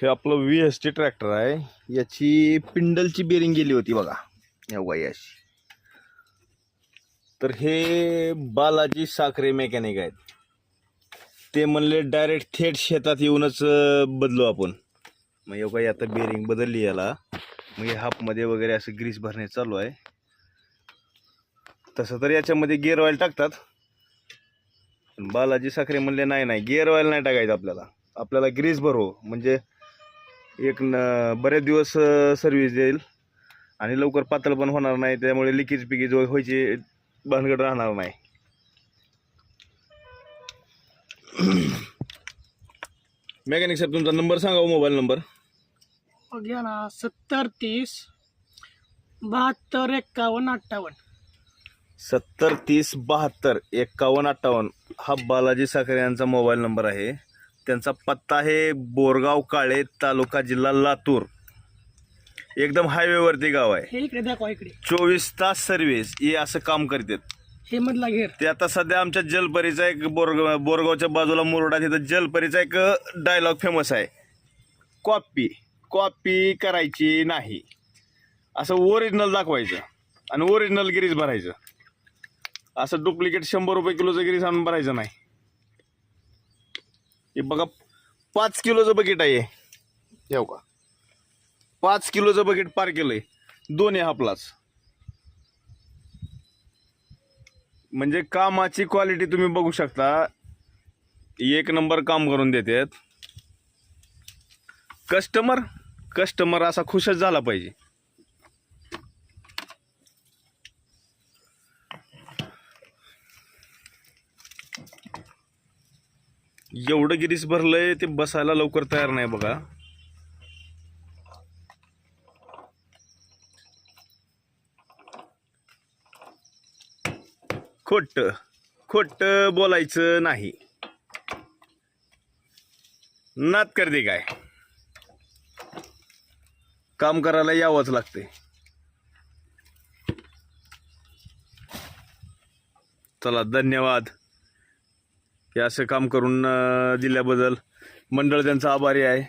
हे आपलं VST tractor आहे. याची पिंडलची बेरिंग गेली होती बघा, या अशी. तर हे बालाजी साखरे मेकॅनिक आहेत. ते म्हणले डायरेक्ट थेट शेतात येऊनच बदलू आपण. मग एवढा आता बेरिंग बदलली याला. मग हे हाफमध्ये वगैरे असं ग्रीस भरणे चालू आहे. तसं तर याच्यामध्ये गिअर ऑइल टाकतात. बालाजी साखरे म्हणले नाही गिअर ऑइल नाही टाकायचं, आपल्याला ग्रीस भरव, म्हणजे एक बरेच दिवस सर्व्हिस देईल आणि लवकर पातळ पण होणार नाही. त्यामुळे लिकेज पिकेज व्हायची भानगड राहणार नाही. मेकॅनिक साहेब, तुमचा नंबर सांगा, मोबाईल नंबर. घ्या ना, 70 30 72 51 58. 70 30 72 51 58 हा बालाजी साखरे यांचा मोबाईल नंबर आहे. त्यांचा पत्ता आहे बोरगाव काळे, तालुका जिल्हा लातूर. एकदम हायवेवरती गाव आहे. हे इकडे दाखवा, इकडे 24 तास सर्व्हिस हे असं काम करतात. हे मधला घेर. ते आता सध्या आमच्या जलपरीचा एक बोरगावच्या बाजूला मुरडा, तिथं जलपरीचा एक डायलॉग फेमस आहे, कॉपी करायची नाही, असं ओरिजिनल दाखवायचं आणि ओरिजिनल गिरीज भरायचं. असं डुप्लिकेट 100 रुपये किलोचं गिरीज आणून भरायचं नाही. हे बघा 5 किलोचं बकेट आहे. हे का 5 किलोचं बकेट पार केलंय, दोन्ही हापलाच. म्हणजे कामाची क्वालिटी तुम्ही बघू शकता, एक नंबर काम करून देतात. कस्टमर असा खुशच झाला पाहिजे. एवढं गिरीस भरलंय, ते बसायला लवकर तयार नाही बघा. खोट बोलायचं नाही. नाद करते काय, काम करायला यावंच लागते. चला, धन्यवाद. हे असं काम करून दिल्याबद्दल मंडळ त्यांचा आभारी आहे.